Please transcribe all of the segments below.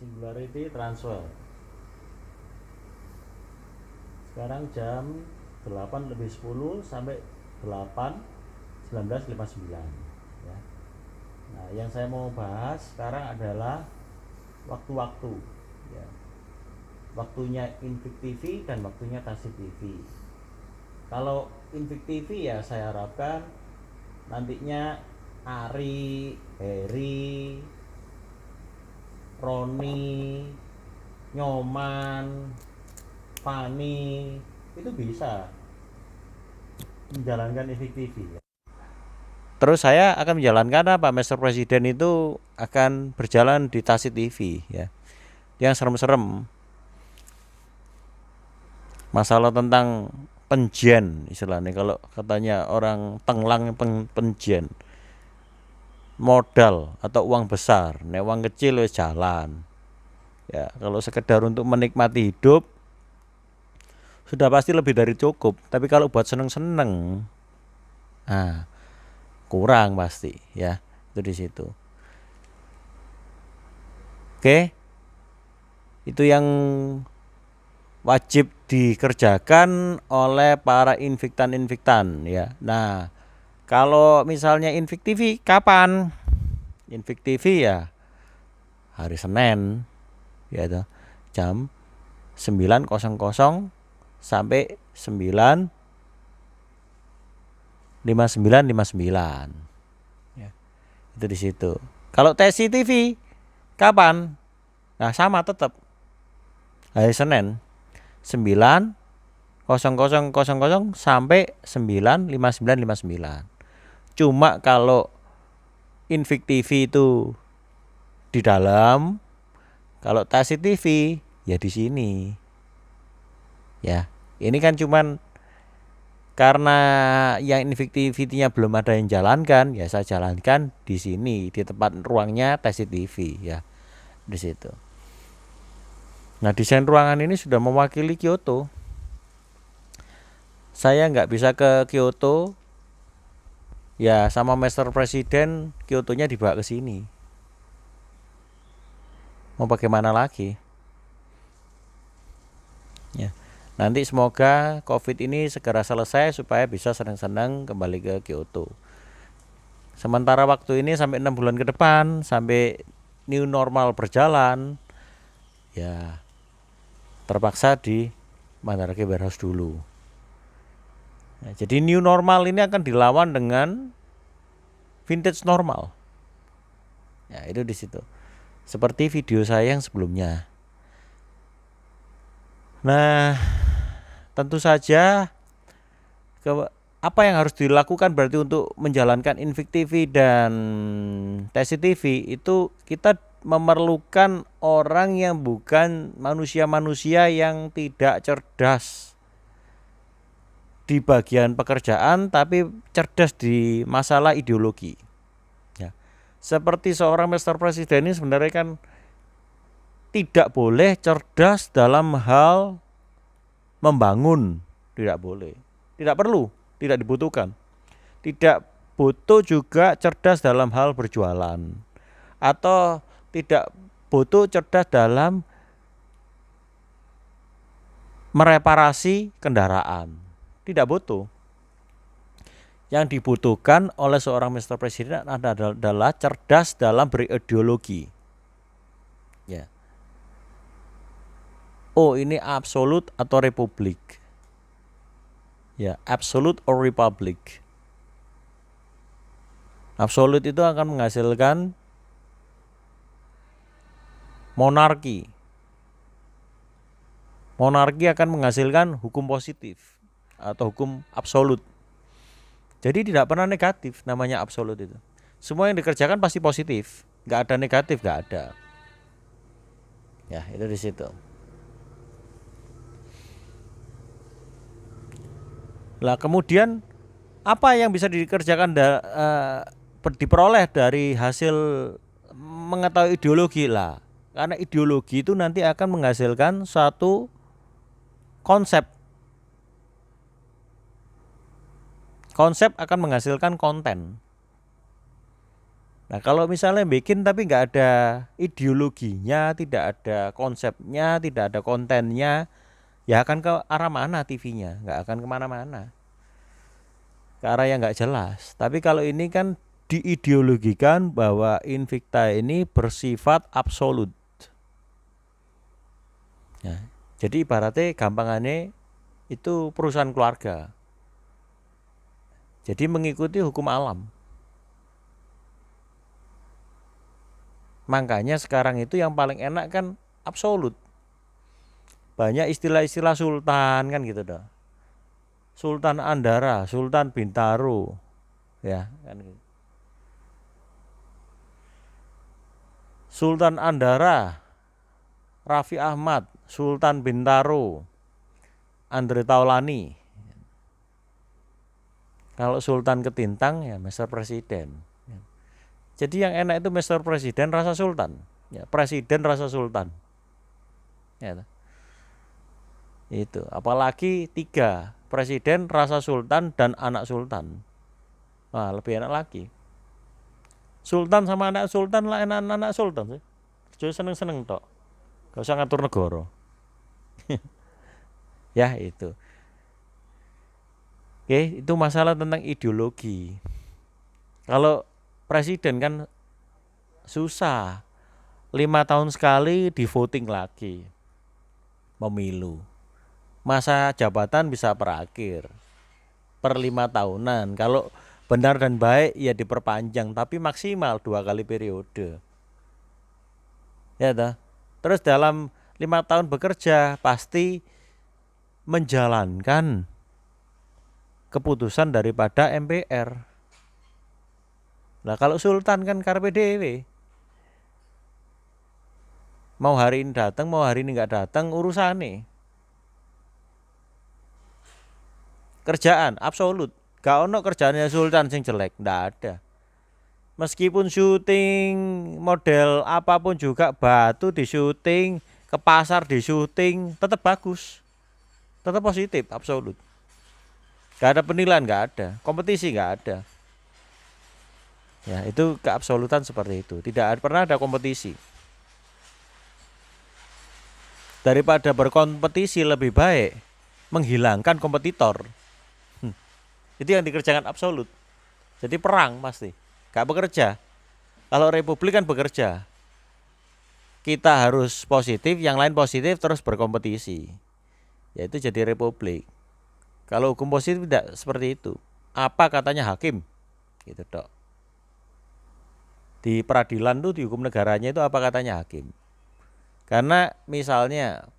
Singularity transfer. Sekarang jam 8:10 sampai 8:19:59 ya. Nah, yang saya mau bahas sekarang adalah waktu-waktu ya. Waktunya Invik TV dan waktunya Tasik TV. Kalau Invik TV ya saya harapkan nantinya Ari, Heri, Roni, Nyoman, Fani itu bisa menjalankan Invik TV ya. Terus saya akan menjalankan apa? Master Presiden itu akan berjalan di Tasik TV ya. Yang serem-serem. Masalah tentang penjian istilahnya, kalau katanya orang Tenglang penjian. Modal atau uang besar, nek uang kecil wis jalan. Ya, kalau sekedar untuk menikmati hidup sudah pasti lebih dari cukup, tapi kalau buat seneng-seneng kurang pasti ya. Itu di situ. Oke. Itu yang wajib dikerjakan oleh para invictan ya. Nah, kalau misalnya Invik TV kapan? Invik TV ya hari Senin ya itu jam 9.00 sampai 9:59 ya. Itu di situ. Kalau TSI TV kapan? Nah, sama tetap hari Senin 9.00 sampai 9:59:59. Cuma kalau Invik TV itu di dalam, kalau TSI TV ya di sini. Ya, ini kan cuman karena yang Invictivity-nya belum ada yang jalankan, ya saya jalankan di sini di tempat ruangnya TSI TV ya, di situ. Nah, desain ruangan ini sudah mewakili Kyoto. Saya nggak bisa ke Kyoto, ya sama Master Presiden Kyotonya dibawa ke sini. Mau bagaimana lagi? Ya. Nanti semoga COVID ini segera selesai supaya bisa senang-senang kembali ke Kyoto. Sementara waktu ini sampai 6 bulan ke depan, sampai new normal berjalan, ya terpaksa di Mandarake Warehouse dulu. Nah, jadi new normal ini akan dilawan dengan vintage normal. Ya, itu di situ. Seperti video saya yang sebelumnya. Nah, tentu saja apa yang harus dilakukan berarti untuk menjalankan Invik TV dan TSI TV itu kita memerlukan orang yang bukan manusia-manusia yang tidak cerdas di bagian pekerjaan tapi cerdas di masalah ideologi ya. Seperti seorang Master Presiden ini sebenarnya kan tidak boleh cerdas dalam hal membangun, tidak boleh, tidak perlu, tidak dibutuhkan. Tidak butuh juga cerdas dalam hal berjualan, atau tidak butuh cerdas dalam mereparasi kendaraan, tidak butuh. Yang dibutuhkan oleh seorang Mr. Presiden adalah cerdas dalam berideologi ya. Oh, ini absolut atau republik ya, absolute or republic. Absolut itu akan menghasilkan monarki. Monarki akan menghasilkan hukum positif atau hukum absolut. Jadi tidak pernah negatif namanya absolut itu. Semua yang dikerjakan pasti positif, nggak ada negatif, nggak ada. Ya, itu di situ. Lah kemudian apa yang bisa dikerjakan diperoleh dari hasil mengetahui ideologi lah. Karena ideologi itu nanti akan menghasilkan satu konsep. Konsep akan menghasilkan konten. Nah kalau misalnya bikin tapi nggak ada ideologinya, tidak ada konsepnya, tidak ada kontennya, ya akan ke arah mana TV-nya? Nggak akan kemana-mana, ke arah yang nggak jelas. Tapi kalau ini kan diideologikan bahwa Invicta ini bersifat absolut. Ya, jadi ibaratnya gampangannya itu perusahaan keluarga. Jadi mengikuti hukum alam. Makanya sekarang itu yang paling enak kan absolut. Banyak istilah-istilah sultan kan gitu dah. Sultan Andara, Sultan Bintaro, ya kan gitu. Sultan Andara, Raffi Ahmad, Sultan Bintaro, Andre Taulani. Kalau Sultan Ketintang ya Mr. Presiden. Jadi yang enak itu Mr. Presiden rasa Sultan, ya Presiden rasa Sultan. Ya, itu apalagi 3 Presiden rasa Sultan dan anak Sultan. Wah lebih enak lagi. Sultan sama anak Sultan lah, enak anak Sultan sih. Jadi seneng-seneng tok. Gak usah ngatur negara. Ya itu. Oke, itu masalah tentang ideologi. Kalau presiden kan susah. 5 tahun sekali di voting lagi. Pemilu. Masa jabatan bisa berakhir per 5 tahunan. Kalau benar dan baik ya diperpanjang, tapi maksimal 2 kali periode. Ya toh. Terus dalam 5 tahun bekerja pasti menjalankan keputusan daripada MPR. Nah kalau Sultan kan karpe dewe. Mau hari ini datang, mau hari ini nggak datang urusan nih. Kerjaan absolut. Gak ono kerjaannya Sultan sing jelek, nggak ada. Meskipun syuting model apapun juga, batu di syuting, ke pasar di syuting, tetap bagus, tetap positif, absolut. Gak ada penilaian, gak ada, kompetisi gak ada. Ya itu keabsolutan seperti itu. Tidak pernah ada kompetisi. Daripada berkompetisi lebih baik menghilangkan kompetitor. Itu yang dikerjakan absolut. Jadi perang pasti. Gak bekerja. Kalau republik kan bekerja. Kita harus positif, yang lain positif terus berkompetisi. Yaitu jadi republik. Kalau hukum positif tidak seperti itu. Apa katanya hakim? Gitu dok. Di peradilan tuh di hukum negaranya itu apa katanya hakim. Karena misalnya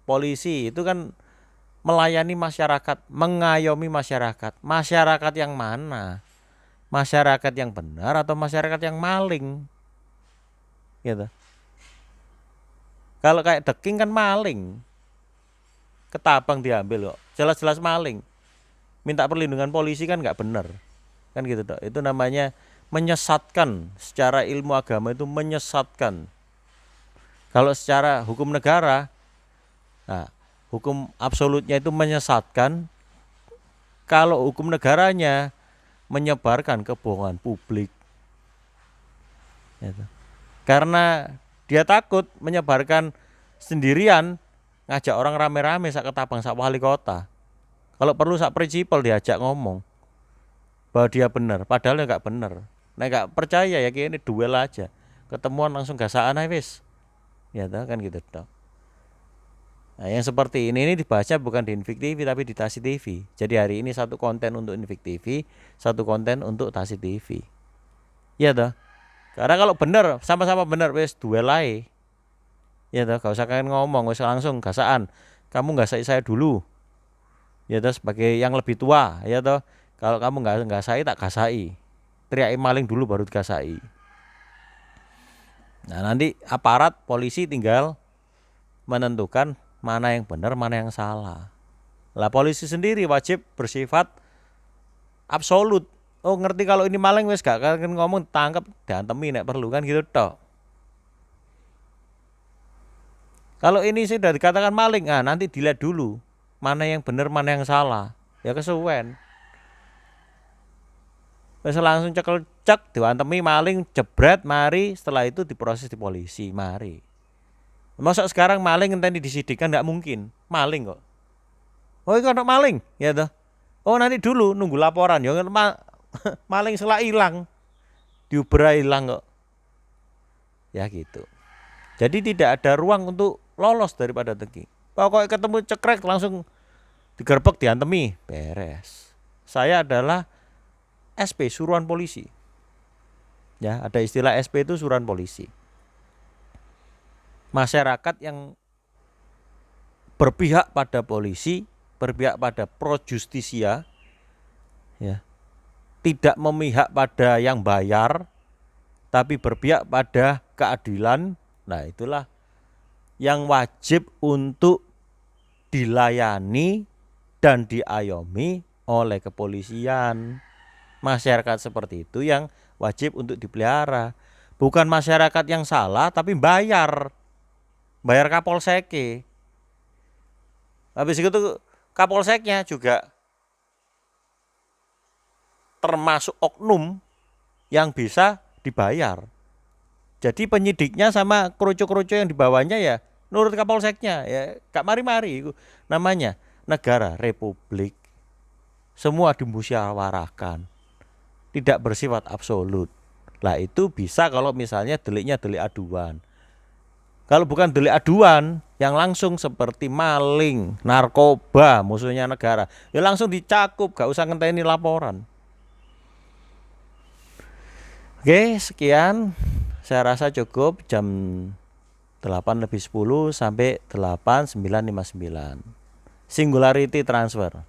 polisi itu kan melayani masyarakat, mengayomi masyarakat. Masyarakat yang mana? Masyarakat yang benar atau masyarakat yang maling? Gitu. Kalau kayak deking kan maling. Ketabang diambil kok. Jelas-jelas maling. Minta perlindungan polisi kan nggak benar. Kan gitu dok. Itu namanya menyesatkan. Secara ilmu agama itu menyesatkan. Kalau secara hukum negara, nah, hukum absolutnya itu menyesatkan. Kalau hukum negaranya menyebarkan kebohongan publik. Gitu. Karena dia takut menyebarkan sendirian, ngajak orang rame-rame sak ketabang sak wali kota. Kalau perlu sak prinsipal diajak ngomong bahwa dia benar, padahal ya nggak benar. Nah nggak percaya ya kayak ini duel aja, ketemuan langsung gasaan aja wis. Ya kan gitu dong. Nah, yang seperti ini dibaca bukan di Invik TV tapi di Tasi TV. Jadi hari ini satu konten untuk Invik TV, satu konten untuk Tasi TV. Ya toh. Karena kalau benar, sama-sama benar wis duel aja. Ya toh, gak usah kalian ngomong, wis langsung gasaan. Kamu gasai saya dulu. Ya toh sebagai yang lebih tua, ya toh. Kalau kamu nggak gasai tak gasai. Teriakin maling dulu baru gasai. Nah, nanti aparat polisi tinggal menentukan mana yang benar, mana yang salah. Lah polisi sendiri wajib bersifat absolut. Oh ngerti kalau ini maling wes gak kan ngomong tangkap diantemi nek perlu kan gitu toh. Kalau ini sudah dikatakan maling, nah nanti dilihat dulu mana yang benar, mana yang salah. Ya kesuwen. Wis langsung cekel cek, diwantemi maling, jebret, mari, setelah itu diproses di polisi, mari. Masa sekarang maling ngenteni disidikan nggak mungkin, maling kok. Oh, itu anak maling, ya toh. Oh, nanti dulu nunggu laporan, ya maling setelah hilang, diubra hilang kok. Ya gitu. Jadi tidak ada ruang untuk lolos daripada teki. Pokoknya ketemu cekrek langsung digerbek, diantemi, beres. Saya adalah SP, suruhan polisi. Ya, ada istilah SP itu suruhan polisi. Masyarakat yang berpihak pada polisi, berpihak pada pro justisia, ya, tidak memihak pada yang bayar, tapi berpihak pada keadilan. Nah, itulah yang wajib untuk dilayani dan diayomi oleh kepolisian. Masyarakat seperti itu yang wajib untuk dipelihara. Bukan masyarakat yang salah tapi bayar kapolsek. Habis itu kapolseknya juga termasuk oknum yang bisa dibayar. Jadi penyidiknya sama kerucu-kerucu yang dibawanya ya nurut kapolseknya, ya gak mari-mari. Namanya negara republik, semua dimusyawarahkan, tidak bersifat absolut. Lah itu bisa kalau misalnya deliknya delik aduan. Kalau bukan delik aduan yang langsung seperti maling, narkoba, musuhnya negara, ya langsung dicakup, gak usah ngenteni laporan. Oke, sekian. Saya rasa cukup jam 8:10 sampai 8:9:59. Singularity transfer.